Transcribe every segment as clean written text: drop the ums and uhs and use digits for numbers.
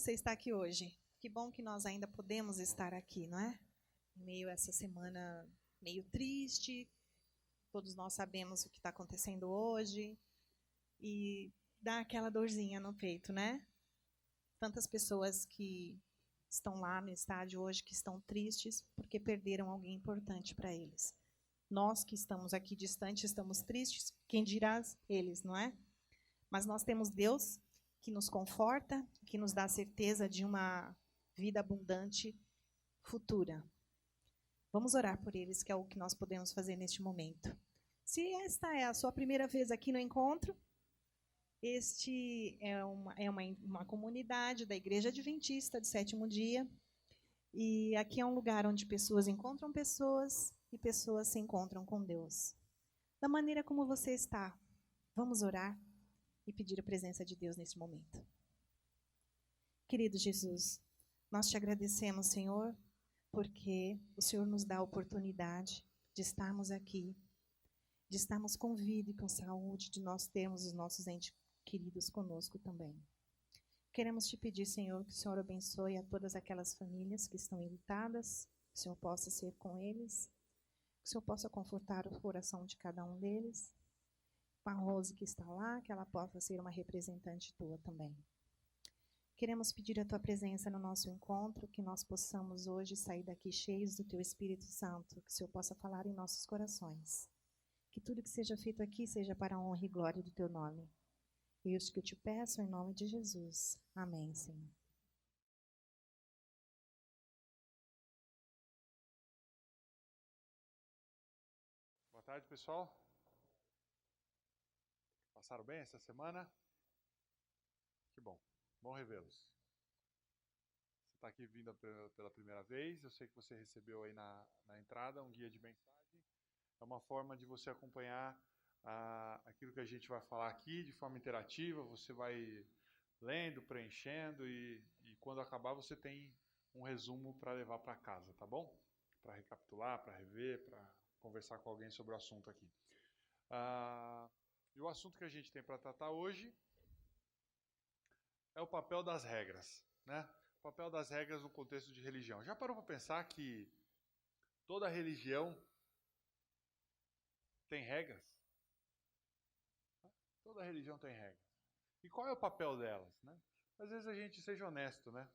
você está aqui hoje. Que bom que nós ainda podemos estar aqui, não é? Em meio a essa semana meio triste, todos nós sabemos o que está acontecendo hoje, e dá aquela dorzinha no peito, né? Tantas pessoas que estão lá no estádio hoje que estão tristes porque perderam alguém importante para eles. Nós que estamos aqui distantes estamos tristes, quem dirá eles, não é? Mas nós temos Deus que nos conforta, que nos dá a certeza de uma vida abundante futura. Vamos orar por eles, que é o que nós podemos fazer neste momento. Se esta é a sua primeira vez aqui no encontro, este é uma comunidade da Igreja Adventista do Sétimo Dia, e aqui é um lugar onde pessoas encontram pessoas e pessoas se encontram com Deus. Da maneira como você está, vamos orar e pedir a presença de Deus nesse momento. Querido Jesus, nós te agradecemos, Senhor, porque o Senhor nos dá a oportunidade de estarmos aqui, de estarmos com vida e com saúde, de nós termos os nossos entes queridos conosco também. Queremos te pedir, Senhor, que o Senhor abençoe a todas aquelas famílias que estão enlutadas, que o Senhor possa ser com eles, que o Senhor possa confortar o coração de cada um deles. Com a Rose que está lá, que ela possa ser uma representante tua também. Queremos pedir a tua presença no nosso encontro, que nós possamos hoje sair daqui cheios do teu Espírito Santo, que o Senhor possa falar em nossos corações. Que tudo que seja feito aqui seja para a honra e glória do teu nome. É isso que eu te peço em nome de Jesus. Amém, Senhor. Boa tarde, pessoal. Passaram bem essa semana? Que bom. Bom revê-los. Você está aqui vindo pela primeira vez. Eu sei que você recebeu aí na entrada um guia de mensagem. É uma forma de você acompanhar aquilo que a gente vai falar aqui de forma interativa. Você vai lendo, preenchendo e quando acabar você tem um resumo para levar para casa, tá bom? Para recapitular, para rever, para conversar com alguém sobre o assunto aqui. E o assunto que a gente tem para tratar hoje é o papel das regras, né? O papel das regras no contexto de religião. Já parou para pensar que toda religião tem regras? Toda religião tem regras. E qual é o papel delas, né? Às vezes a gente, seja honesto, né?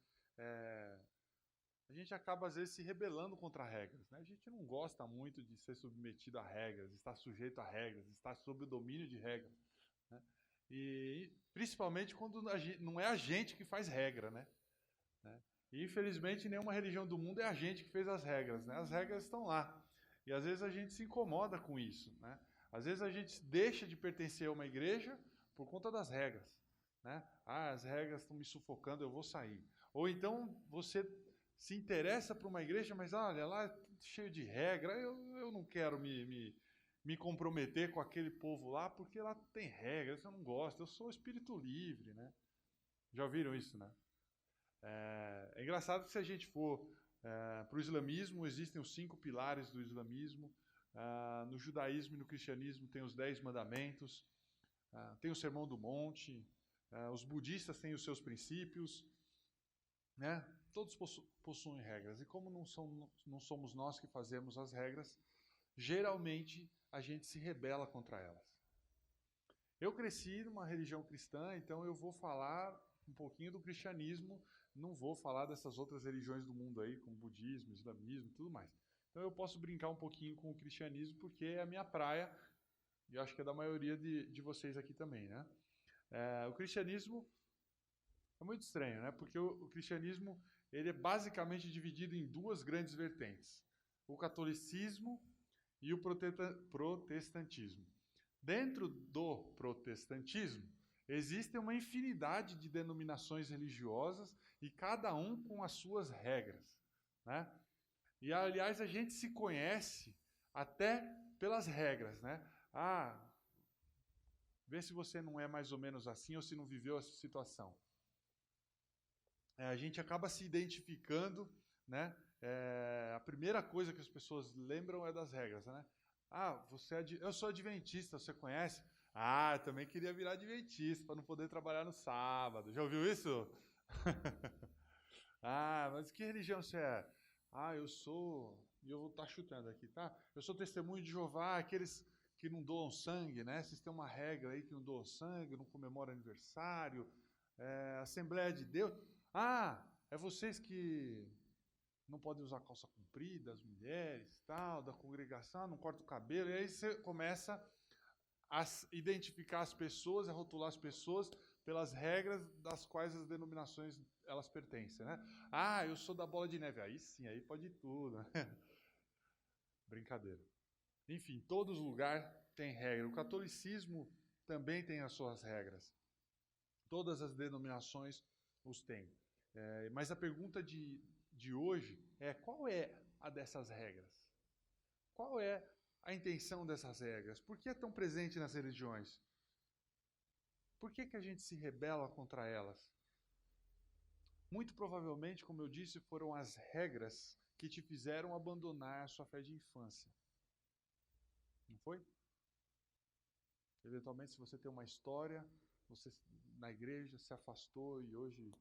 A gente acaba, às vezes, se rebelando contra regras, né? A gente não gosta muito de ser submetido a regras, estar sujeito a regras, estar sob o domínio de regras, né? E principalmente quando não é a gente que faz regra, né? E infelizmente nenhuma religião do mundo é a gente que fez as regras, né? As regras estão lá. E às vezes a gente se incomoda com isso, né? Às vezes a gente deixa de pertencer a uma igreja por conta das regras, né? As regras estão me sufocando, eu vou sair. Ou então você se interessa por uma igreja, mas olha, lá é tudo cheio de regra, eu não quero me comprometer com aquele povo lá, porque lá tem regras, eu não gosto, eu sou espírito livre, né? Já ouviram isso, né? É engraçado que se a gente for para o islamismo, existem os 5 pilares do islamismo, no judaísmo e no cristianismo tem os 10 mandamentos, tem o Sermão do Monte, os budistas têm os seus princípios, né? Todos possuem regras, e como não somos nós que fazemos as regras, geralmente a gente se rebela contra elas. Eu cresci numa religião cristã, então eu vou falar um pouquinho do cristianismo, não vou falar dessas outras religiões do mundo aí, como budismo, islamismo e tudo mais. Então eu posso brincar um pouquinho com o cristianismo, porque é a minha praia, e eu acho que é da maioria de vocês aqui também, né? O cristianismo é muito estranho, né? Porque o cristianismo ele é basicamente dividido em 2 grandes vertentes: o catolicismo e o protestantismo. Dentro do protestantismo, existe uma infinidade de denominações religiosas e cada um com as suas regras, né? E, aliás, a gente se conhece até pelas regras, né? Vê se você não é mais ou menos assim ou se não viveu essa situação. A gente acaba se identificando, né? A primeira coisa que as pessoas lembram é das regras, né? Eu sou adventista, você conhece? Eu também queria virar adventista para não poder trabalhar no sábado. Já ouviu isso? Ah, mas que religião você é? Ah, eu sou, e eu vou estar chutando aqui, tá? Eu sou testemunho de Jeová, aqueles que não doam sangue, né? Vocês têm uma regra aí que não doam sangue, não comemoram aniversário, Assembleia de Deus. Ah, é vocês que não podem usar calça comprida, as mulheres, tal, da congregação, não corta o cabelo. E aí você começa a identificar as pessoas, a rotular as pessoas pelas regras das quais as denominações elas pertencem, né? Ah, eu sou da Bola de Neve. Aí sim, aí pode tudo. Brincadeira. Enfim, todos os lugares têm regra. O catolicismo também tem as suas regras. Todas as denominações os têm. Mas a pergunta de hoje é: qual é a dessas regras? Qual é a intenção dessas regras? Por que é tão presente nas religiões? Por que a gente se rebela contra elas? Muito provavelmente, como eu disse, foram as regras que te fizeram abandonar a sua fé de infância. Não foi? Eventualmente, se você tem uma história, você na igreja se afastou e hoje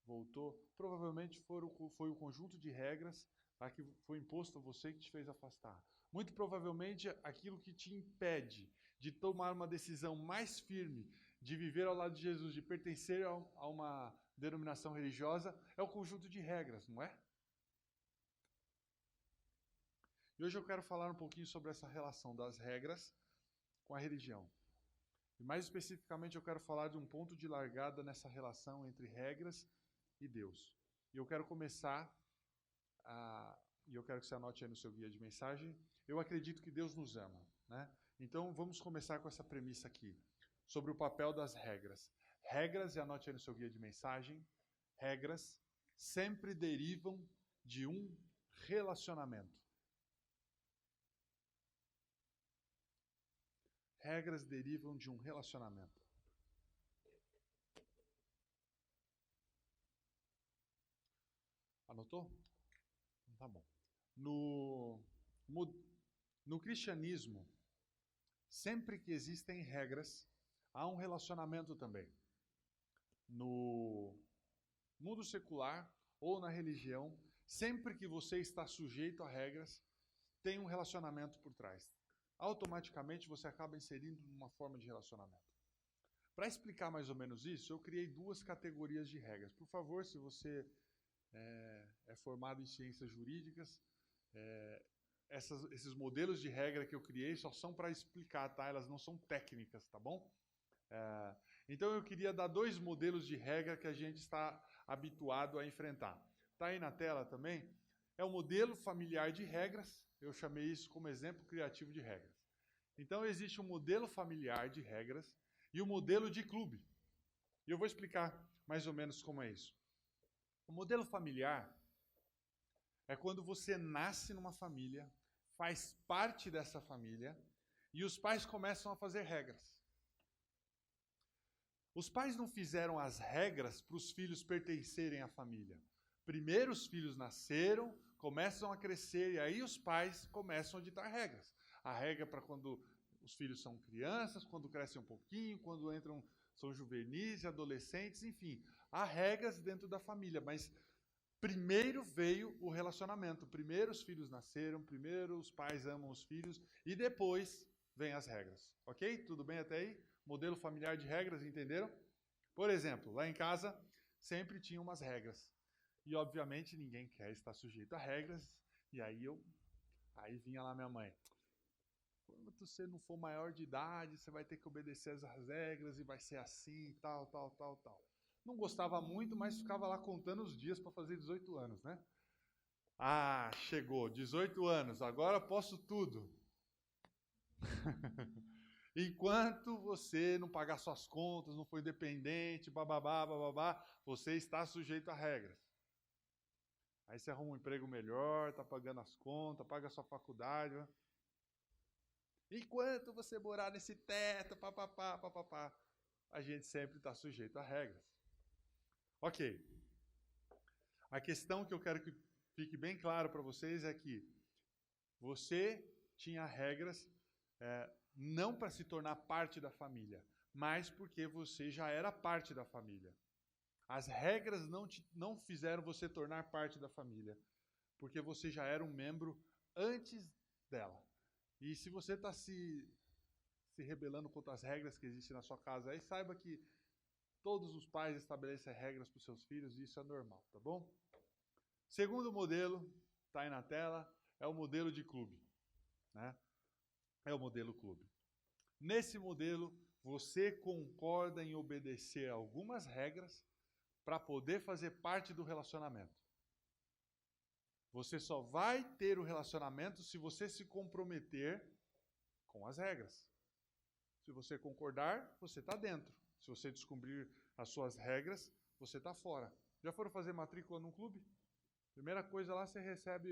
voltou, provavelmente foi o conjunto de regras que foi imposto a você que te fez afastar. Muito provavelmente aquilo que te impede de tomar uma decisão mais firme, de viver ao lado de Jesus, de pertencer a uma denominação religiosa, é o conjunto de regras, não é? E hoje eu quero falar um pouquinho sobre essa relação das regras com a religião. E mais especificamente eu quero falar de um ponto de largada nessa relação entre regras e Deus. E eu quero começar, e eu quero que você anote aí no seu guia de mensagem, eu acredito que Deus nos ama, né? Então vamos começar com essa premissa aqui, sobre o papel das regras. Regras, e anote aí no seu guia de mensagem, regras sempre derivam de um relacionamento. Regras derivam de um relacionamento. Anotou? Tá bom. No cristianismo, sempre que existem regras, há um relacionamento também. No mundo secular ou na religião, sempre que você está sujeito a regras, tem um relacionamento por trás. Automaticamente você acaba inserindo uma forma de relacionamento. Para explicar mais ou menos isso, eu criei duas categorias de regras. Por favor, se você é formado em ciências jurídicas, esses modelos de regra que eu criei só são para explicar, tá? Elas não são técnicas, tá bom? Então eu queria dar dois modelos de regra que a gente está habituado a enfrentar. Está aí na tela também? É o modelo familiar de regras, eu chamei isso como exemplo criativo de regras. Então existe um modelo familiar de regras e o modelo de clube. E eu vou explicar mais ou menos como é isso. O modelo familiar é quando você nasce numa família, faz parte dessa família e os pais começam a fazer regras. Os pais não fizeram as regras para os filhos pertencerem à família. Primeiro os filhos nasceram, começam a crescer e aí os pais começam a ditar regras. A regra para quando os filhos são crianças, quando crescem um pouquinho, quando entram, são juvenis, adolescentes, enfim. Há regras dentro da família, mas primeiro veio o relacionamento. Primeiro os filhos nasceram, primeiro os pais amam os filhos e depois vêm as regras. Ok? Tudo bem até aí? Modelo familiar de regras, entenderam? Por exemplo, lá em casa sempre tinha umas regras. E obviamente ninguém quer estar sujeito a regras. E aí vinha lá minha mãe. Quando você não for maior de idade, você vai ter que obedecer as regras e vai ser assim, tal. Não gostava muito, mas ficava lá contando os dias para fazer 18 anos, né? Ah, chegou, 18 anos, agora posso tudo. Enquanto você não pagar suas contas, não for independente, bababá, você está sujeito a regras. Aí você arruma um emprego melhor, está pagando as contas, paga a sua faculdade. Enquanto você morar nesse teto, papapá, a gente sempre está sujeito a regras. Ok. A questão que eu quero que fique bem claro para vocês é que você tinha regras não para se tornar parte da família, mas porque você já era parte da família. As regras não fizeram você tornar parte da família, porque você já era um membro antes dela. E se você está se rebelando contra as regras que existem na sua casa, aí saiba que todos os pais estabelecem regras para os seus filhos e isso é normal, tá bom? Segundo modelo, está aí na tela, é o modelo de clube, né? É o modelo clube. Nesse modelo, você concorda em obedecer algumas regras para poder fazer parte do relacionamento. Você só vai ter o relacionamento se você se comprometer com as regras. Se você concordar, você está dentro. Se você descobrir as suas regras, você está fora. Já foram fazer matrícula num clube? Primeira coisa lá, você recebe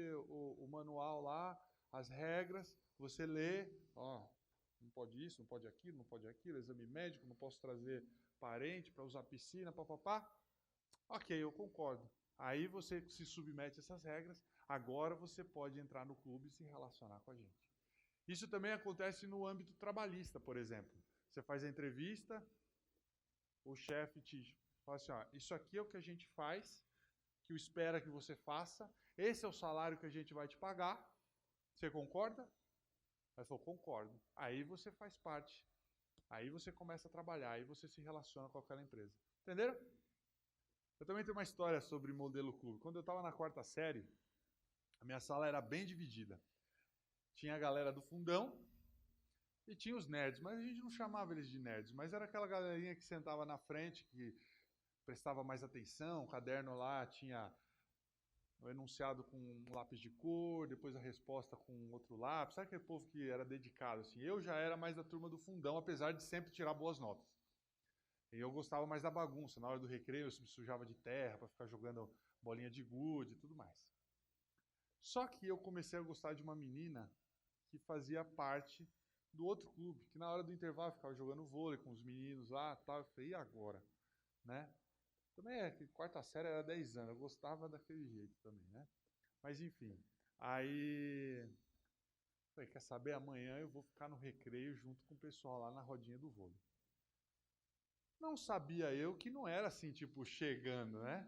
o manual lá, as regras, você lê, ó, não pode isso, não pode aquilo, exame médico, não posso trazer parente para usar piscina, papapá. Ok, eu concordo. Aí você se submete a essas regras, agora você pode entrar no clube e se relacionar com a gente. Isso também acontece no âmbito trabalhista, por exemplo. Você faz a entrevista, o chefe te fala assim, ó, isso aqui é o que a gente faz, que espera que você faça, esse é o salário que a gente vai te pagar, você concorda? Aí falou, concordo. Aí você faz parte, aí você começa a trabalhar, aí você se relaciona com aquela empresa. Entenderam? Eu também tenho uma história sobre modelo clube. Quando eu estava na 4ª série, a minha sala era bem dividida. Tinha a galera do fundão e tinha os nerds, mas a gente não chamava eles de nerds, mas era aquela galerinha que sentava na frente, que prestava mais atenção, o caderno lá tinha o enunciado com um lápis de cor, depois a resposta com outro lápis. Sabe aquele povo que era dedicado? Assim? Eu já era mais da turma do fundão, apesar de sempre tirar boas notas. E eu gostava mais da bagunça. Na hora do recreio eu me sujava de terra para ficar jogando bolinha de gude e tudo mais. Só que eu comecei a gostar de uma menina que fazia parte do outro clube, que na hora do intervalo ficava jogando vôlei com os meninos lá e tal. Eu falei, e agora? Né? Também é que 4ª série era 10 anos, eu gostava daquele jeito também, né? Mas enfim, aí falei, quer saber, amanhã eu vou ficar no recreio junto com o pessoal lá na rodinha do vôlei. Não sabia eu que não era assim, tipo, chegando, né?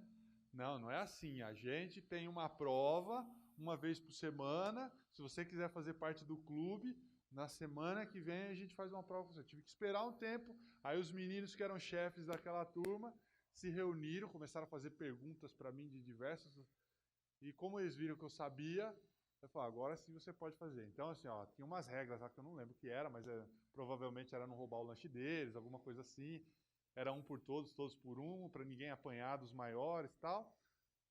Não, não é assim. A gente tem uma prova uma vez por semana. Se você quiser fazer parte do clube, na semana que vem a gente faz uma prova com você. Eu tive que esperar um tempo. Aí os meninos que eram chefes daquela turma se reuniram, começaram a fazer perguntas para mim de diversas. E como eles viram que eu sabia, eu falei, agora sim você pode fazer. Então, assim, ó, tinha umas regras lá que eu não lembro o que era, mas provavelmente era não roubar o lanche deles, alguma coisa assim. Era um por todos, todos por um, para ninguém apanhar dos maiores e tal.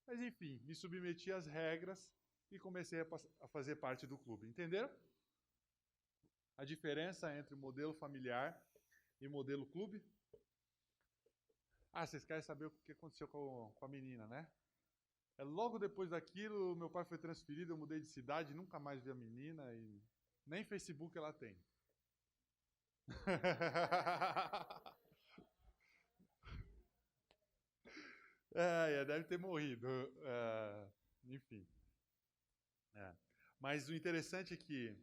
Mas, enfim, me submeti às regras e comecei a fazer parte do clube. Entenderam? A diferença entre modelo familiar e modelo clube? Ah, vocês querem saber o que aconteceu com a menina, né? Logo depois daquilo, meu pai foi transferido, eu mudei de cidade, nunca mais vi a menina e nem Facebook ela tem. Deve ter morrido. Enfim. Mas o interessante é que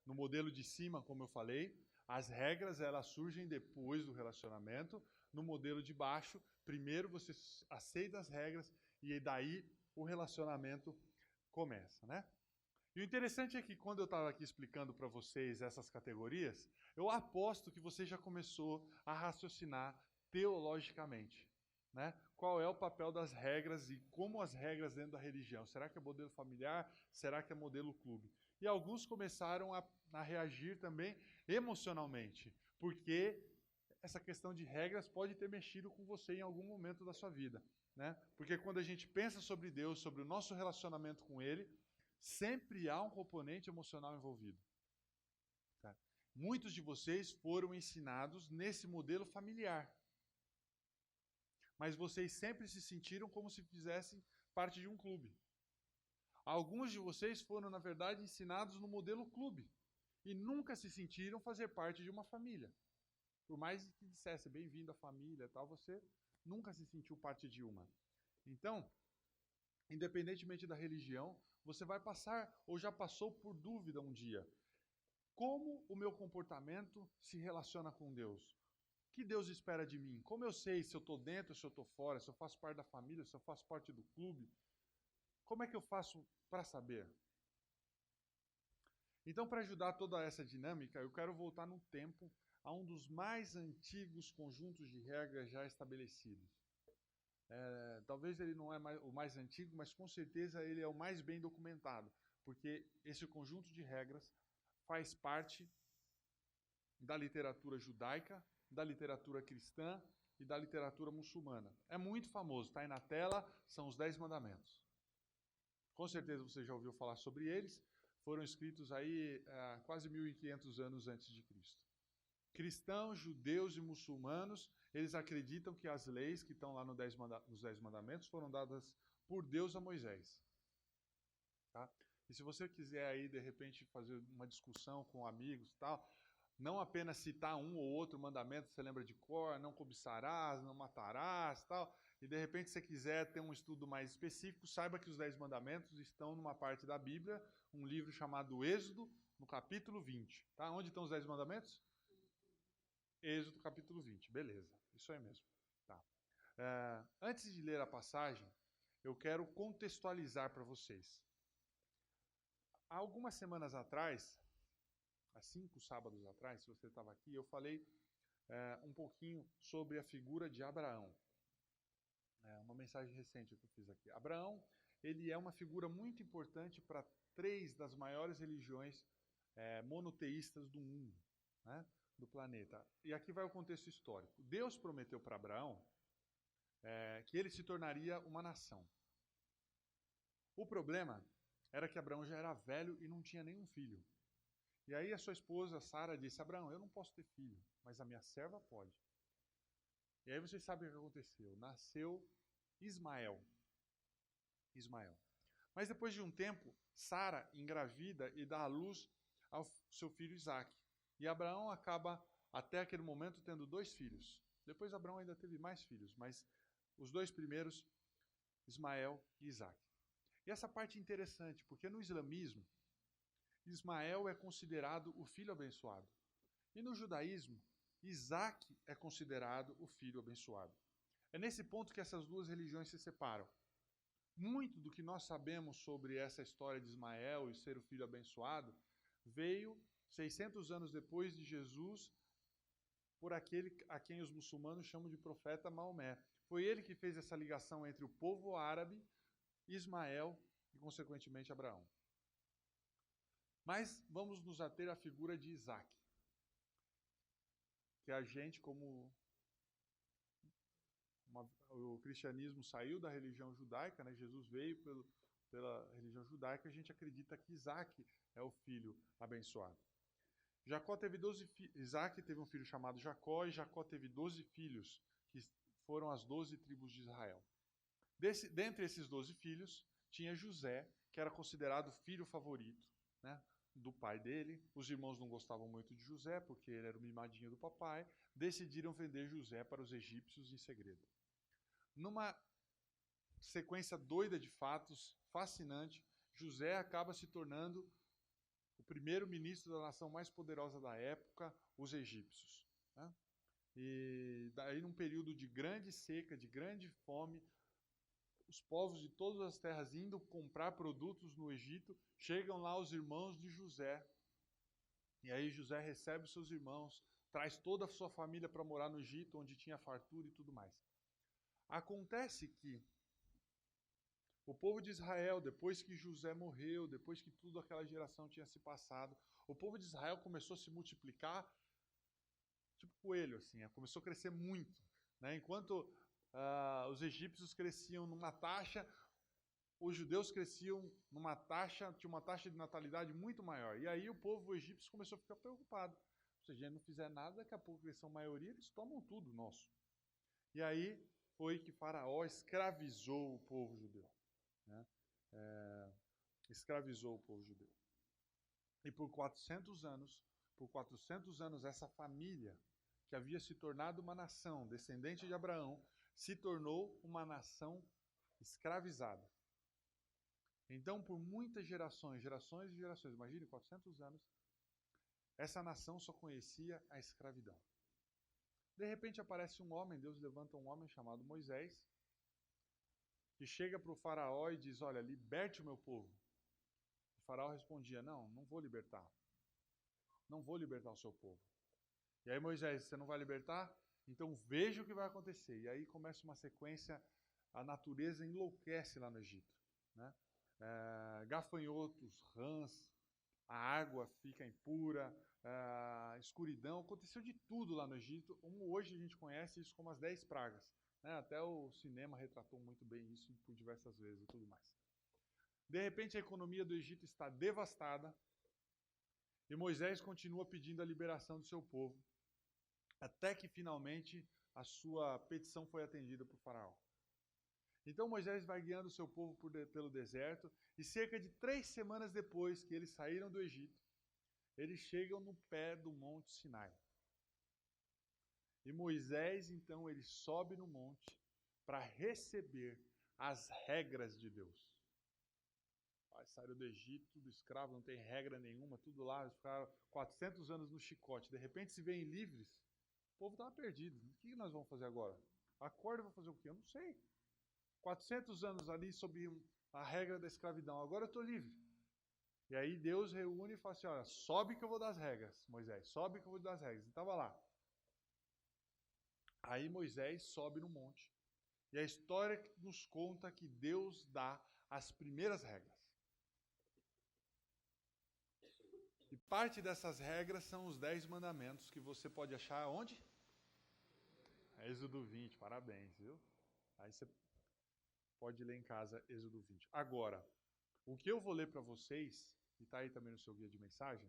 no modelo de cima, como eu falei, as regras elas surgem depois do relacionamento. No modelo de baixo, primeiro você aceita as regras e daí o relacionamento começa, né? E o interessante é que quando eu estava aqui explicando para vocês essas categorias, eu aposto que você já começou a raciocinar teologicamente, né? Qual é o papel das regras e como as regras dentro da religião? Será que é modelo familiar? Será que é modelo clube? E alguns começaram a reagir também emocionalmente, porque essa questão de regras pode ter mexido com você em algum momento da sua vida, né? Porque quando a gente pensa sobre Deus, sobre o nosso relacionamento com Ele, sempre há um componente emocional envolvido. Tá? Muitos de vocês foram ensinados nesse modelo familiar, mas vocês sempre se sentiram como se fizessem parte de um clube. Alguns de vocês foram, na verdade, ensinados no modelo clube e nunca se sentiram fazer parte de uma família. Por mais que dissesse bem-vindo à família, tal, você nunca se sentiu parte de uma. Então, independentemente da religião, você vai passar ou já passou por dúvida um dia. Como o meu comportamento se relaciona com Deus? que Deus espera de mim? Como eu sei se eu estou dentro, se eu estou fora, se eu faço parte da família, se eu faço parte do clube? Como é que eu faço para saber? Então, para ajudar toda essa dinâmica, eu quero voltar no tempo a um dos mais antigos conjuntos de regras já estabelecidos. Talvez ele não é o mais antigo, mas com certeza ele é o mais bem documentado, porque esse conjunto de regras faz parte da literatura judaica, da literatura cristã e da literatura muçulmana. É muito famoso, está aí na tela, são os 10 mandamentos. Com certeza você já ouviu falar sobre eles, foram escritos aí quase 1500 anos antes de Cristo. Cristãos, judeus e muçulmanos, eles acreditam que as leis que estão lá nos 10 mandamentos foram dadas por Deus a Moisés. Tá? E se você quiser aí, de repente, fazer uma discussão com amigos e tal, não apenas citar um ou outro mandamento que você lembra de cor, não cobiçarás, não matarás, tal, e de repente você quiser ter um estudo mais específico, saiba que os 10 mandamentos estão numa parte da Bíblia, um livro chamado Êxodo, no capítulo 20. Tá? Onde estão os 10 mandamentos? Êxodo, capítulo 20. Beleza, isso aí mesmo. Tá. Antes de ler a passagem, eu quero contextualizar para vocês. Há algumas semanas atrás, há 5 sábados atrás, se você estava aqui, eu falei um pouquinho sobre a figura de Abraão. Uma mensagem recente que eu fiz aqui. Abraão, ele é uma figura muito importante para 3 das maiores religiões monoteístas do mundo, né, do planeta. E aqui vai o contexto histórico. Deus prometeu para Abraão que ele se tornaria uma nação. O problema era que Abraão já era velho e não tinha nenhum filho. E aí a sua esposa, Sara, disse: Abraão, eu não posso ter filho, mas a minha serva pode. E aí vocês sabem o que aconteceu. Nasceu Ismael. Mas depois de um tempo, Sara engravida e dá à luz ao seu filho Isaque. E Abraão acaba, até aquele momento, tendo 2 filhos. Depois Abraão ainda teve mais filhos, mas os 2 primeiros, Ismael e Isaque. E essa parte é interessante, porque no islamismo, Ismael é considerado o filho abençoado. E no judaísmo, Isaque é considerado o filho abençoado. É nesse ponto que essas 2 religiões se separam. Muito do que nós sabemos sobre essa história de Ismael e ser o filho abençoado veio 600 anos depois de Jesus por aquele a quem os muçulmanos chamam de profeta Maomé. Foi ele que fez essa ligação entre o povo árabe, Ismael e, consequentemente, Abraão. Mas vamos nos ater à figura de Isaque, que a gente, como o cristianismo saiu da religião judaica, né? Jesus veio pela religião judaica, a gente acredita que Isaque é o filho abençoado. Isaque teve um filho chamado Jacó, e Jacó teve 12 filhos, que foram as 12 tribos de Israel. Dentre esses 12 filhos, tinha José, que era considerado o filho favorito, né, do pai dele. Os irmãos não gostavam muito de José, porque ele era o mimadinho do papai. Decidiram vender José para os egípcios em segredo. Numa sequência doida de fatos, fascinante, José acaba se tornando o primeiro ministro da nação mais poderosa da época, os egípcios. Né? E daí, num período de grande seca, de grande fome, os povos de todas as terras indo comprar produtos no Egito, chegam lá os irmãos de José. E aí José recebe os seus irmãos, traz toda a sua família para morar no Egito, onde tinha fartura e tudo mais. Acontece que o povo de Israel, depois que José morreu, depois que toda aquela geração tinha se passado, o povo de Israel começou a se multiplicar tipo coelho, assim, começou a crescer muito. Né? Enquanto os egípcios cresciam numa taxa, os judeus cresciam numa taxa, tinha uma taxa de natalidade muito maior. E aí o povo egípcio começou a ficar preocupado. Se a gente não fizer nada, daqui a pouco eles são maioria, eles tomam tudo nosso. E aí foi que Faraó escravizou o povo judeu. Né? Escravizou o povo judeu. E por 400 anos, essa família, que havia se tornado uma nação, descendente de Abraão, se tornou uma nação escravizada. Então, por muitas gerações e gerações, imagine 400 anos, essa nação só conhecia a escravidão. De repente aparece um homem, Deus levanta um homem chamado Moisés, que chega para o faraó e diz, olha, liberte o meu povo. O faraó respondia, não vou libertar. Não vou libertar o seu povo. E aí Moisés, você não vai libertar? Então veja o que vai acontecer. E aí começa uma sequência, a natureza enlouquece lá no Egito. Né? Gafanhotos, rãs, a água fica impura, escuridão, aconteceu de tudo lá no Egito. Hoje a gente conhece isso como as 10 pragas. Né? Até o cinema retratou muito bem isso por diversas vezes e tudo mais. De repente a economia do Egito está devastada e Moisés continua pedindo a liberação do seu povo, até que finalmente a sua petição foi atendida por Faraó. Então Moisés vai guiando o seu povo pelo deserto, e cerca de 3 semanas depois que eles saíram do Egito, eles chegam no pé do Monte Sinai. E Moisés, então, ele sobe no monte para receber as regras de Deus. Saíram do Egito, tudo escravo, não tem regra nenhuma, tudo lá, eles ficaram 400 anos no chicote. De repente se veem livres, o povo estava perdido. O que nós vamos fazer agora? Acorda e vou fazer o quê? Eu não sei. 400 anos ali sob a regra da escravidão, agora eu estou livre. E aí Deus reúne e fala assim, olha, sobe que eu vou dar as regras, Moisés, sobe que eu vou dar as regras. E estava lá. Aí Moisés sobe no monte, e a história nos conta que Deus dá as primeiras regras. E parte dessas regras são os 10 mandamentos que você pode achar onde? Êxodo 20, parabéns, viu? Aí você pode ler em casa Êxodo 20. Agora, o que eu vou ler para vocês, e está aí também no seu guia de mensagem,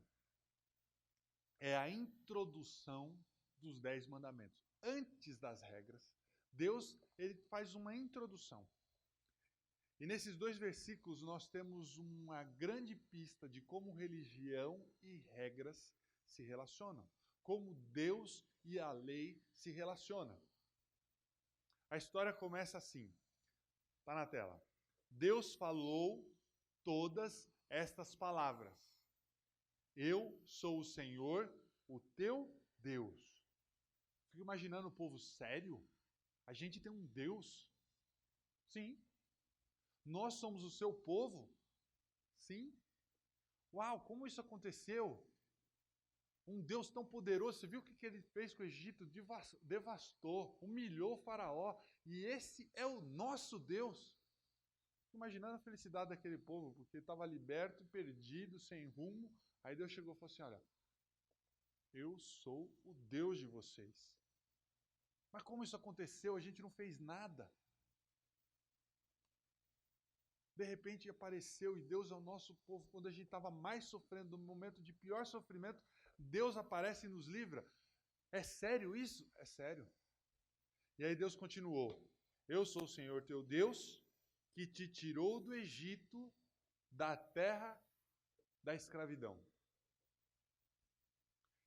é a introdução dos 10 mandamentos. Antes das regras, Deus ele faz uma introdução. E nesses 2 versículos nós temos uma grande pista de como religião e regras se relacionam. Como Deus e a lei se relacionam. A história começa assim. Está na tela. Deus falou todas estas palavras. Eu sou o Senhor, o teu Deus. Fico imaginando o povo, sério? A gente tem um Deus? Sim. Nós somos o seu povo? Sim. Uau, como isso aconteceu? Um Deus tão poderoso, você viu o que ele fez com o Egito? Devastou, humilhou o faraó, e esse é o nosso Deus. Imaginando a felicidade daquele povo, porque estava liberto, perdido, sem rumo. Aí Deus chegou e falou assim, olha, eu sou o Deus de vocês. Mas como isso aconteceu? A gente não fez nada. De repente apareceu, e Deus é o nosso povo. Quando a gente estava mais sofrendo, no momento de pior sofrimento, Deus aparece e nos livra. É sério isso? É sério. E aí Deus continuou. Eu sou o Senhor teu Deus, que te tirou do Egito, da terra da escravidão.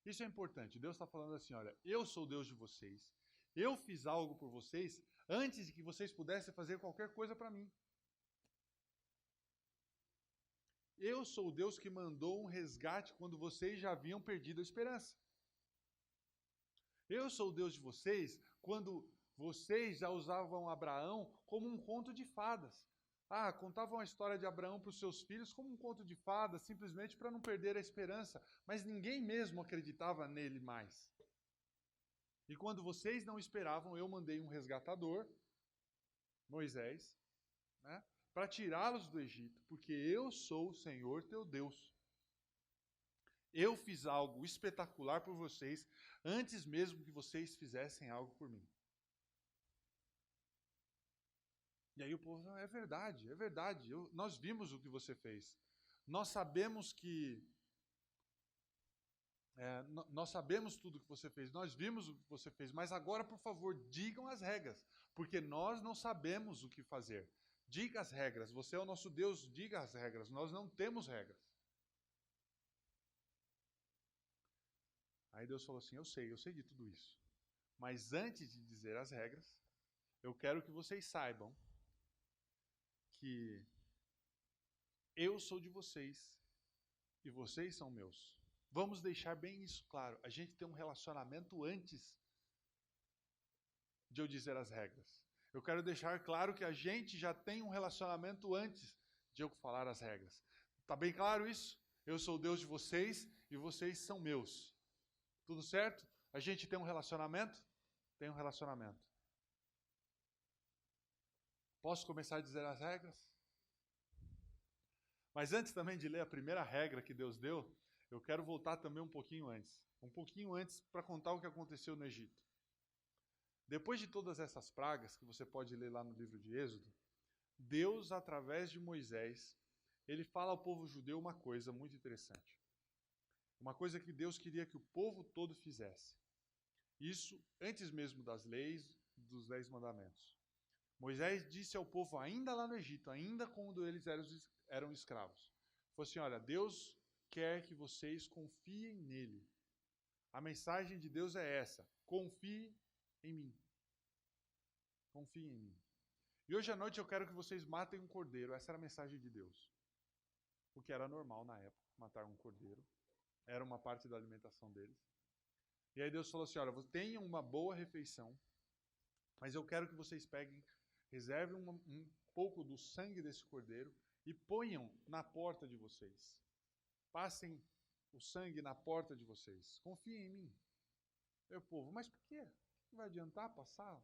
Isso é importante. Deus está falando assim, olha, eu sou o Deus de vocês. Eu fiz algo por vocês antes de que vocês pudessem fazer qualquer coisa para mim. Eu sou o Deus que mandou um resgate quando vocês já haviam perdido a esperança. Eu sou o Deus de vocês quando vocês já usavam Abraão como um conto de fadas. Contavam a história de Abraão para os seus filhos como um conto de fadas, simplesmente para não perder a esperança. Mas ninguém mesmo acreditava nele mais. E quando vocês não esperavam, eu mandei um resgatador, Moisés, né, para tirá-los do Egito, porque eu sou o Senhor teu Deus. Eu fiz algo espetacular por vocês, antes mesmo que vocês fizessem algo por mim. E aí o povo, é verdade, nós vimos o que você fez. Nós sabemos nós sabemos tudo o que você fez, nós vimos o que você fez, mas agora, por favor, digam as regras, porque nós não sabemos o que fazer. Diga as regras, você é o nosso Deus, diga as regras, nós não temos regras. Aí Deus falou assim, eu sei de tudo isso, mas antes de dizer as regras, eu quero que vocês saibam que eu sou de vocês e vocês são meus. Vamos deixar bem isso claro. A gente tem um relacionamento antes de eu dizer as regras. Eu quero deixar claro que a gente já tem um relacionamento antes de eu falar as regras. Está bem claro isso? Eu sou o Deus de vocês e vocês são meus. Tudo certo? A gente tem um relacionamento? Tem um relacionamento. Posso começar a dizer as regras? Mas antes também de ler a primeira regra que Deus deu, eu quero voltar também um pouquinho antes. Um pouquinho antes para contar o que aconteceu no Egito. Depois de todas essas pragas, que você pode ler lá no livro de Êxodo, Deus, através de Moisés, ele fala ao povo judeu uma coisa muito interessante. Uma coisa que Deus queria que o povo todo fizesse. Isso antes mesmo das leis, dos 10 mandamentos. Moisés disse ao povo, ainda lá no Egito, ainda quando eles eram escravos, falou assim, olha, Deus quer que vocês confiem nele. A mensagem de Deus é essa, confie em mim. Confie em mim. E hoje à noite eu quero que vocês matem um cordeiro. Essa era a mensagem de Deus. O que era normal na época, matar um cordeiro. Era uma parte da alimentação deles. E aí Deus falou assim, olha, tenham uma boa refeição, mas eu quero que vocês peguem, reservem um pouco do sangue desse cordeiro e ponham na porta de vocês. Passem o sangue na porta de vocês. Confiem em mim. Meu povo, mas por quê? Não vai adiantar passar?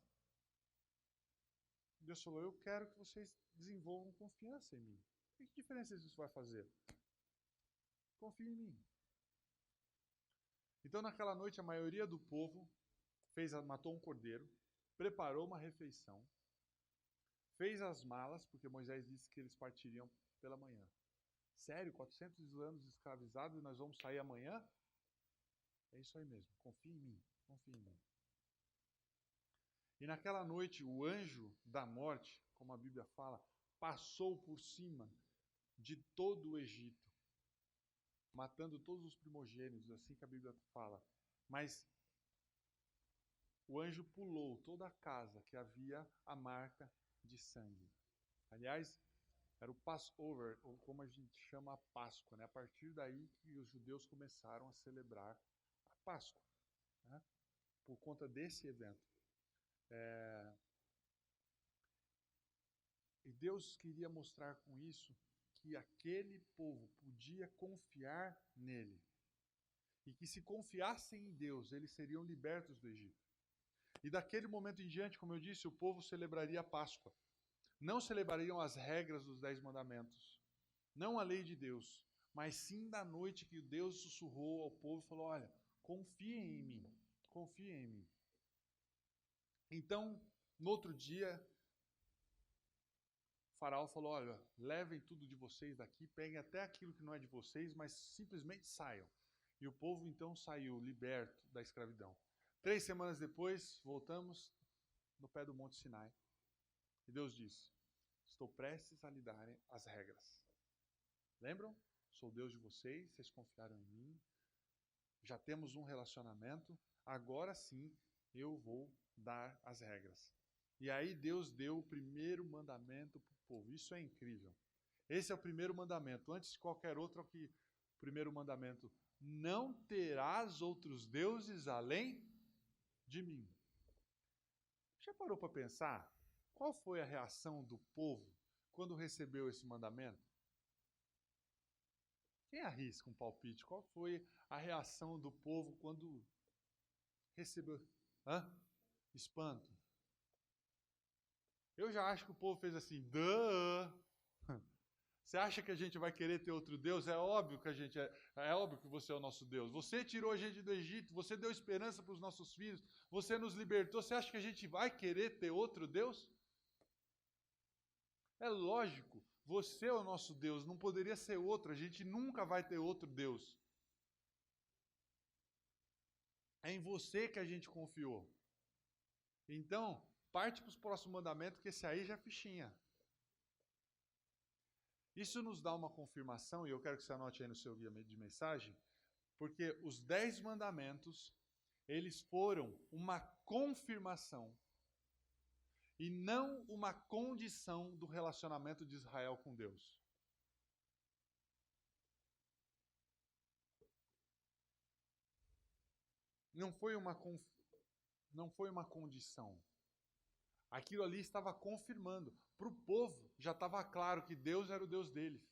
Deus falou, eu quero que vocês desenvolvam confiança em mim. Que diferença isso vai fazer? Confie em mim. Então, naquela noite, a maioria do povo matou um cordeiro, preparou uma refeição, fez as malas, porque Moisés disse que eles partiriam pela manhã. Sério? 400 anos escravizados e nós vamos sair amanhã? É isso aí mesmo. Confie em mim. Confie em mim. E naquela noite, o anjo da morte, como a Bíblia fala, passou por cima de todo o Egito, matando todos os primogênitos, assim que a Bíblia fala. Mas o anjo pulou toda a casa que havia a marca de sangue. Aliás, era o Passover, ou como a gente chama a Páscoa, né? A partir daí que os judeus começaram a celebrar a Páscoa, né? Por conta desse evento. E Deus queria mostrar com isso que aquele povo podia confiar nele. E que se confiassem em Deus, eles seriam libertos do Egito. E daquele momento em diante, como eu disse, o povo celebraria a Páscoa. Não celebrariam as regras dos 10 mandamentos, não a lei de Deus, mas sim da noite que Deus sussurrou ao povo e falou, olha, confiem em mim, confiem em mim. Então, no outro dia, o faraó falou, olha, levem tudo de vocês daqui, peguem até aquilo que não é de vocês, mas simplesmente saiam. E o povo então saiu, liberto da escravidão. 3 semanas depois, voltamos no pé do Monte Sinai. E Deus disse, estou prestes a lhe dar as regras. Lembram? Sou Deus de vocês, vocês confiaram em mim. Já temos um relacionamento, agora sim eu vou dar as regras. E aí Deus deu o primeiro mandamento para o povo. Isso é incrível. Esse é o primeiro mandamento. Antes de qualquer outro, o primeiro mandamento. Não terás outros deuses além de mim. Já parou para pensar? Qual foi a reação do povo quando recebeu esse mandamento? Quem arrisca um palpite? Qual foi a reação do povo quando recebeu? Espanto. Eu já acho que o povo fez assim, duh! Você acha que a gente vai querer ter outro Deus? É óbvio que é óbvio que você é o nosso Deus. Você tirou a gente do Egito, você deu esperança para os nossos filhos, você nos libertou. Você acha que a gente vai querer ter outro Deus? É lógico, você é o nosso Deus, não poderia ser outro, a gente nunca vai ter outro Deus. É em você que a gente confiou. Então, parte para os próximos mandamentos, que esse aí já é fichinha. Isso nos dá uma confirmação, e eu quero que você anote aí no seu guia de mensagem, porque os 10 mandamentos, eles foram uma confirmação e não uma condição do relacionamento de Israel com Deus. Não foi uma condição. Aquilo ali estava confirmando. Para o povo, já estava claro que Deus era o Deus deles.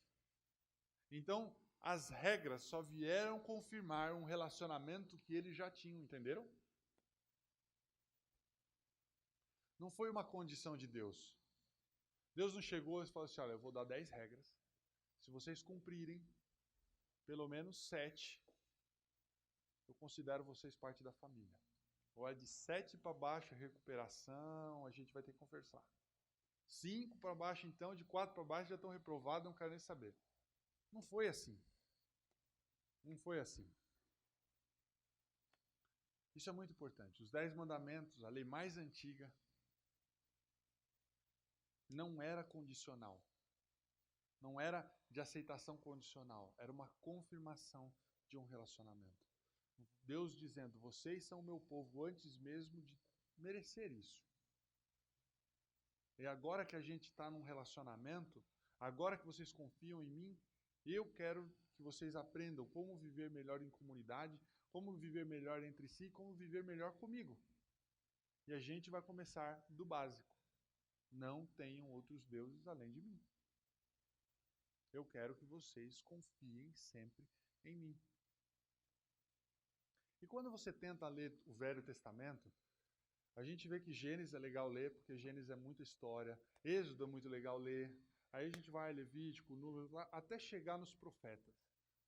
Então, as regras só vieram confirmar um relacionamento que eles já tinham, entenderam? Não foi uma condição de Deus. Deus não chegou e falou assim, olha, eu vou dar 10 regras. Se vocês cumprirem pelo menos 7, eu considero vocês parte da família. Ou é de 7 para baixo, recuperação, a gente vai ter que conversar. 5 para baixo, então, de 4 para baixo já estão reprovados, não quero nem saber. Não foi assim. Não foi assim. Isso é muito importante. Os 10 mandamentos, a lei mais antiga, não era condicional. Não era de aceitação condicional. Era uma confirmação de um relacionamento. Deus dizendo, vocês são o meu povo antes mesmo de merecer isso. E agora que a gente está num relacionamento, agora que vocês confiam em mim, eu quero que vocês aprendam como viver melhor em comunidade, como viver melhor entre si, como viver melhor comigo. E a gente vai começar do básico. Não tenham outros deuses além de mim. Eu quero que vocês confiem sempre em mim. E quando você tenta ler o Velho Testamento, a gente vê que Gênesis é legal ler, porque Gênesis é muita história, Êxodo é muito legal ler, aí a gente vai Levítico, Número, até chegar nos profetas,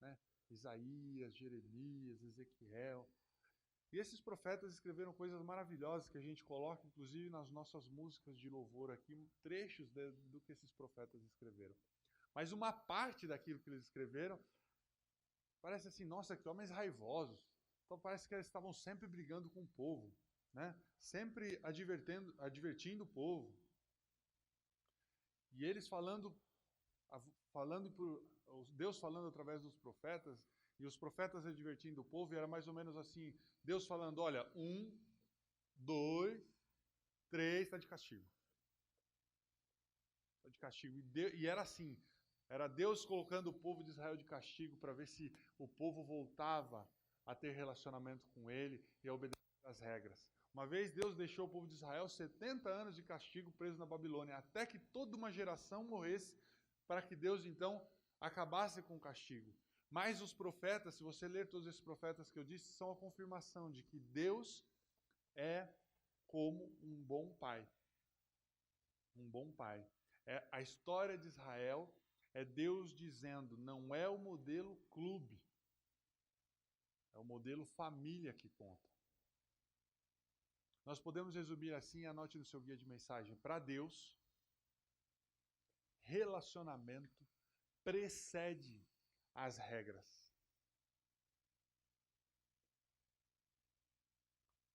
né? Isaías, Jeremias, Ezequiel. E esses profetas escreveram coisas maravilhosas que a gente coloca, inclusive, nas nossas músicas de louvor aqui, trechos do que esses profetas escreveram. Mas uma parte daquilo que eles escreveram parece assim, nossa, que homens raivosos. Então parece que eles estavam sempre brigando com o povo, né? Sempre advertindo o povo. E eles Deus falando através dos profetas, e os profetas advertindo o povo, e era mais ou menos assim, Deus falando, olha, 1, 2, 3, está de castigo. Está de castigo. E era assim, era Deus colocando o povo de Israel de castigo para ver se o povo voltava a ter relacionamento com ele e a obedecer às regras. Uma vez Deus deixou o povo de Israel 70 anos de castigo preso na Babilônia, até que toda uma geração morresse, para que Deus então acabasse com o castigo. Mas os profetas, se você ler todos esses profetas que eu disse, são a confirmação de que Deus é como um bom pai. Um bom pai. A história de Israel é Deus dizendo, não é o modelo clube, é o modelo família que conta. Nós podemos resumir assim, anote no seu guia de mensagem. Para Deus, relacionamento precede as regras.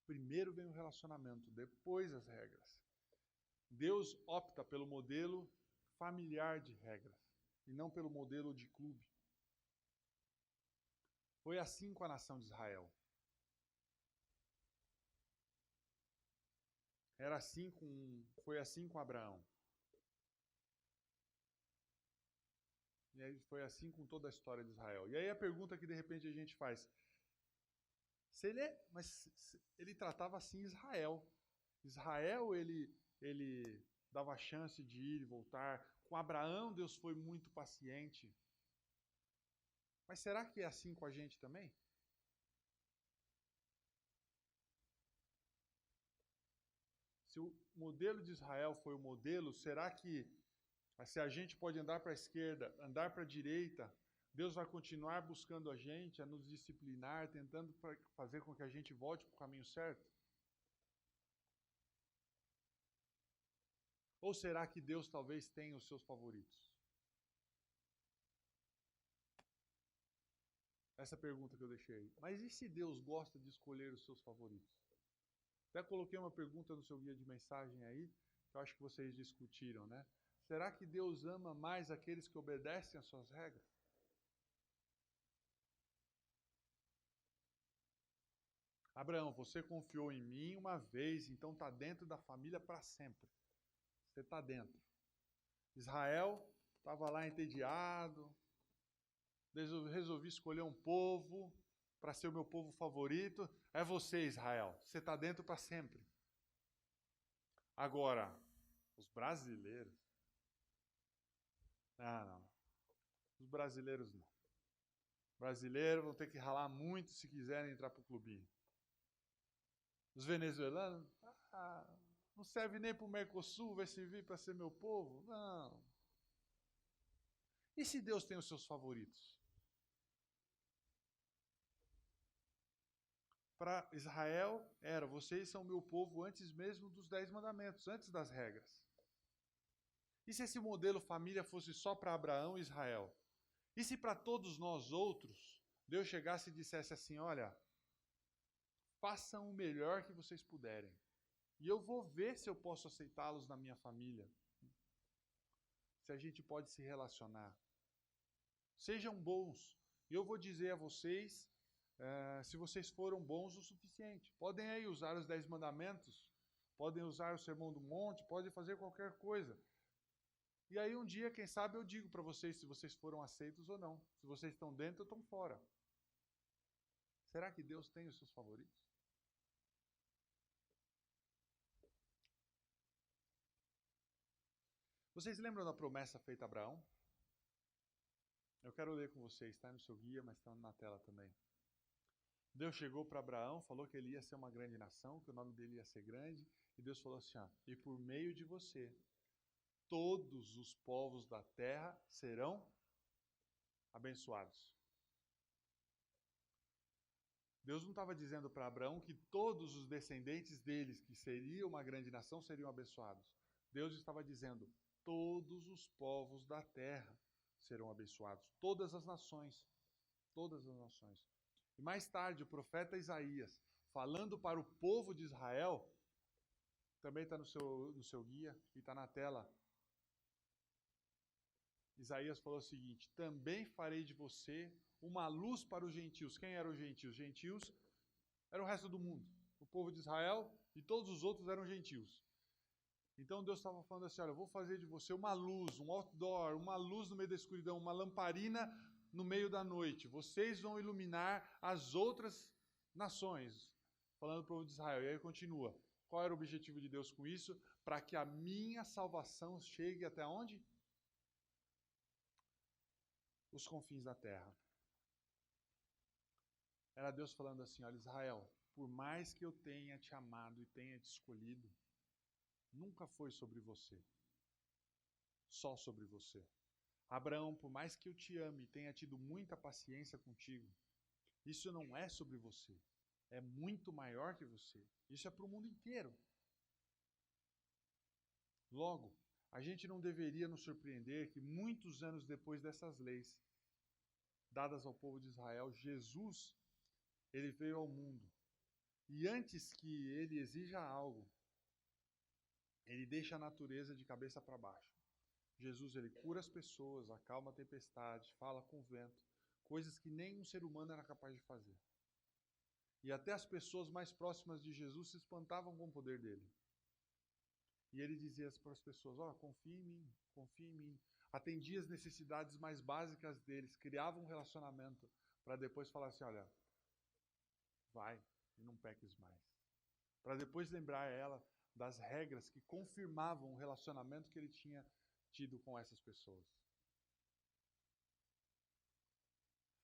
Primeiro vem o relacionamento, depois as regras. Deus opta pelo modelo familiar de regras e não pelo modelo de clube. Foi assim com a nação de Israel. Foi assim com Abraão. E aí foi assim com toda a história de Israel. E aí a pergunta que de repente a gente faz, mas ele tratava assim Israel. Israel ele dava chance de ir e voltar. Com Abraão Deus foi muito paciente. Mas será que é assim com a gente também? Se o modelo de Israel foi o modelo, será que se a gente pode andar para a esquerda, andar para a direita, Deus vai continuar buscando a gente, a nos disciplinar, tentando fazer com que a gente volte para o caminho certo? Ou será que Deus talvez tenha os seus favoritos? Essa pergunta que eu deixei aí. Mas e se Deus gosta de escolher os seus favoritos? Até coloquei uma pergunta no seu guia de mensagem aí, que eu acho que vocês discutiram, né? Será que Deus ama mais aqueles que obedecem às suas regras? Abraão, você confiou em mim uma vez, então está dentro da família para sempre. Você está dentro. Israel estava lá entediado. Resolvi escolher um povo para ser o meu povo favorito. É você, Israel. Você está dentro para sempre. Agora, os brasileiros... não. Os brasileiros não. Brasileiros vão ter que ralar muito se quiserem entrar para o clubinho. Os venezuelanos, não serve nem para o Mercosul, vai servir para ser meu povo? Não. E se Deus tem os seus favoritos? Para Israel era, vocês são meu povo antes mesmo dos 10 mandamentos, antes das regras. E se esse modelo família fosse só para Abraão e Israel? E se para todos nós outros, Deus chegasse e dissesse assim, olha, façam o melhor que vocês puderem. E eu vou ver se eu posso aceitá-los na minha família. Se a gente pode se relacionar. Sejam bons. E eu vou dizer a vocês, se vocês foram bons o suficiente. Podem aí usar os 10 mandamentos, podem usar o Sermão do Monte, podem fazer qualquer coisa. E aí um dia, quem sabe, eu digo para vocês se vocês foram aceitos ou não. Se vocês estão dentro ou estão fora. Será que Deus tem os seus favoritos? Vocês lembram da promessa feita a Abraão? Eu quero ler com vocês, está no seu guia, mas está na tela também. Deus chegou para Abraão, falou que ele ia ser uma grande nação, que o nome dele ia ser grande, e Deus falou assim, e por meio de você, todos os povos da terra serão abençoados. Deus não estava dizendo para Abraão que todos os descendentes deles, que seriam uma grande nação, seriam abençoados. Deus estava dizendo, todos os povos da terra serão abençoados. Todas as nações. Todas as nações. E mais tarde, o profeta Isaías, falando para o povo de Israel, também está no seu guia e está na tela. Isaías falou o seguinte, também farei de você uma luz para os gentios. Quem eram os gentios? Os gentios eram o resto do mundo. O povo de Israel e todos os outros eram gentios. Então Deus estava falando assim, olha, eu vou fazer de você uma luz, um outdoor, uma luz no meio da escuridão, uma lamparina no meio da noite. Vocês vão iluminar as outras nações. Falando para o povo de Israel. E aí continua. Qual era o objetivo de Deus com isso? Para que a minha salvação chegue até onde? Os confins da terra. Era Deus falando assim, olha, Israel, por mais que eu tenha te amado e tenha te escolhido, nunca foi sobre você. Só sobre você. Abraão, por mais que eu te ame e tenha tido muita paciência contigo, isso não é sobre você. É muito maior que você. Isso é para o mundo inteiro. Logo, a gente não deveria nos surpreender que muitos anos depois dessas leis, dadas ao povo de Israel, Jesus, ele veio ao mundo. E antes que ele exija algo, ele deixa a natureza de cabeça para baixo. Jesus, ele cura as pessoas, acalma a tempestade, fala com o vento, coisas que nem um ser humano era capaz de fazer. E até as pessoas mais próximas de Jesus se espantavam com o poder dele. E ele dizia para as pessoas, confia em mim, confia em mim. Atendia as necessidades mais básicas deles, criava um relacionamento para depois falar assim, olha, vai e não peques mais. Para depois lembrar ela das regras que confirmavam o relacionamento que ele tinha tido com essas pessoas.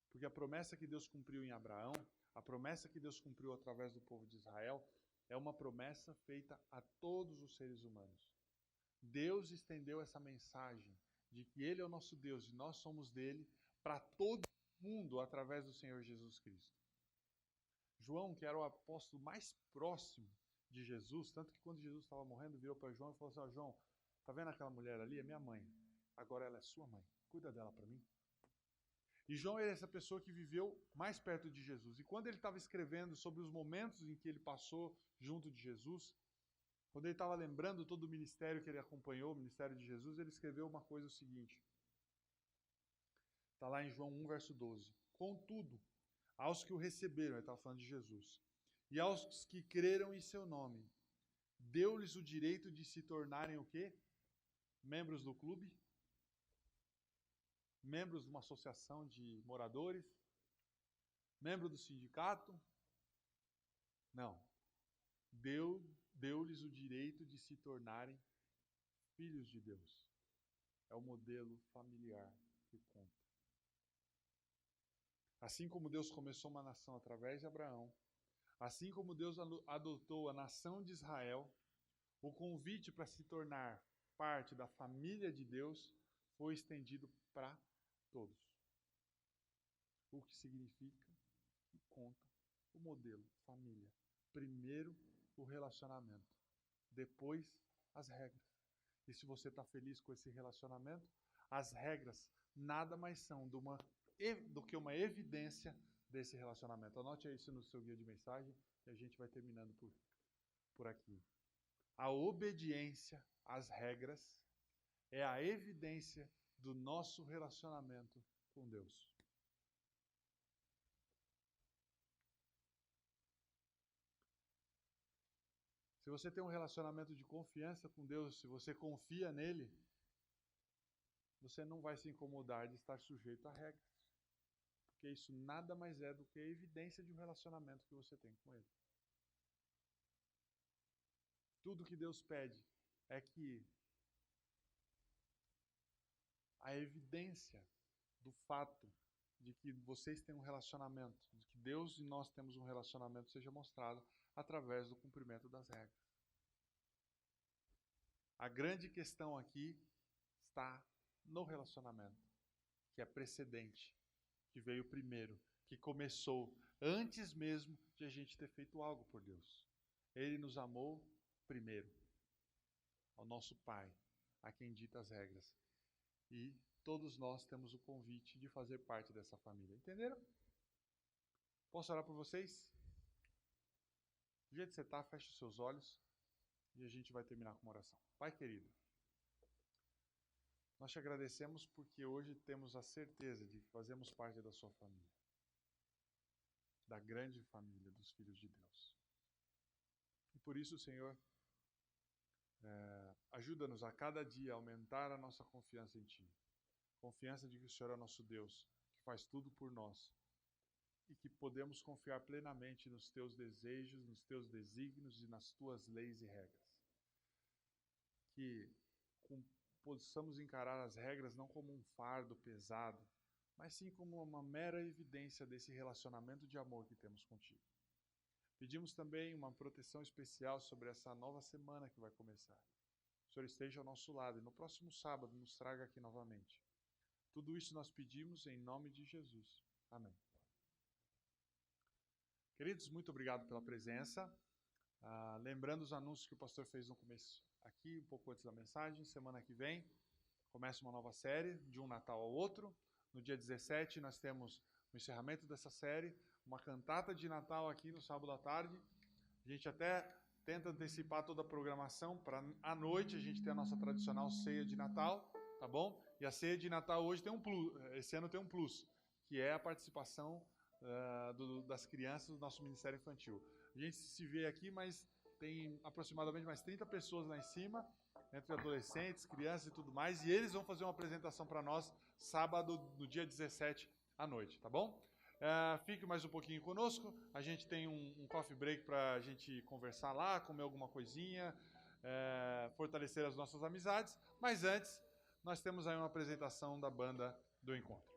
Porque a promessa que Deus cumpriu em Abraão, a promessa que Deus cumpriu através do povo de Israel, é uma promessa feita a todos os seres humanos. Deus estendeu essa mensagem de que Ele é o nosso Deus e nós somos dele para todo mundo através do Senhor Jesus Cristo. João, que era o apóstolo mais próximo de Jesus, tanto que quando Jesus estava morrendo, virou para João e falou assim, João, tá vendo aquela mulher ali? É minha mãe. Agora ela é sua mãe. Cuida dela para mim. E João era essa pessoa que viveu mais perto de Jesus. E quando ele estava escrevendo sobre os momentos em que ele passou junto de Jesus, quando ele estava lembrando todo o ministério que ele acompanhou, o ministério de Jesus, ele escreveu uma coisa o seguinte. Está lá em João 1, verso 12. Contudo, aos que o receberam, ele estava falando de Jesus, e aos que creram em seu nome, deu-lhes o direito de se tornarem o quê? Membros do clube? Membros de uma associação de moradores? Membro do sindicato? Não. deu-lhes o direito de se tornarem filhos de Deus. É o modelo familiar que conta. Assim como Deus começou uma nação através de Abraão, assim como Deus adotou a nação de Israel, o convite para se tornar parte da família de Deus foi estendido para todos. O que significa e conta o modelo família. Primeiro, o relacionamento. Depois, as regras. E se você está feliz com esse relacionamento, as regras nada mais são do que uma evidência desse relacionamento. Anote isso no seu guia de mensagem e a gente vai terminando por aqui. A obediência às regras é a evidência do nosso relacionamento com Deus. Se você tem um relacionamento de confiança com Deus, se você confia nele, você não vai se incomodar de estar sujeito a regras. Porque isso nada mais é do que a evidência de um relacionamento que você tem com ele. Tudo que Deus pede é que a evidência do fato de que vocês têm um relacionamento, de que Deus e nós temos um relacionamento, seja mostrado através do cumprimento das regras. A grande questão aqui está no relacionamento, que é precedente, que veio primeiro, que começou antes mesmo de a gente ter feito algo por Deus. Ele nos amou primeiro, ao nosso Pai, a quem dita as regras. E todos nós temos o convite de fazer parte dessa família. Entenderam? Posso orar por vocês? Do jeito que você está, feche os seus olhos e a gente vai terminar com uma oração. Pai querido, nós te agradecemos porque hoje temos a certeza de que fazemos parte da sua família, da grande família dos filhos de Deus. E por isso, Senhor, ajuda-nos a cada dia a aumentar a nossa confiança em Ti. Confiança de que o Senhor é nosso Deus, que faz tudo por nós. E que podemos confiar plenamente nos Teus desejos, nos Teus desígnios e nas Tuas leis e regras. Que possamos encarar as regras não como um fardo pesado, mas sim como uma mera evidência desse relacionamento de amor que temos contigo. Pedimos também uma proteção especial sobre essa nova semana que vai começar. O Senhor esteja ao nosso lado e no próximo sábado nos traga aqui novamente. Tudo isso nós pedimos em nome de Jesus. Amém. Queridos, muito obrigado pela presença. Lembrando os anúncios que o pastor fez no começo aqui, um pouco antes da mensagem, semana que vem começa uma nova série, de um Natal ao outro. No dia 17 nós temos o encerramento dessa série, uma cantata de Natal aqui no sábado à tarde. A gente até tenta antecipar toda a programação para à noite a gente ter a nossa tradicional ceia de Natal, tá bom? E a ceia de Natal hoje tem um plus, esse ano tem um plus, que é a participação das crianças do nosso Ministério Infantil. A gente se vê aqui, mas tem aproximadamente mais 30 pessoas lá em cima, entre adolescentes, crianças e tudo mais, e eles vão fazer uma apresentação para nós sábado, no dia 17 à noite, tá bom? Fique mais um pouquinho conosco, a gente tem um coffee break para a gente conversar lá, comer alguma coisinha, fortalecer as nossas amizades, mas antes, nós temos aí uma apresentação da banda do encontro.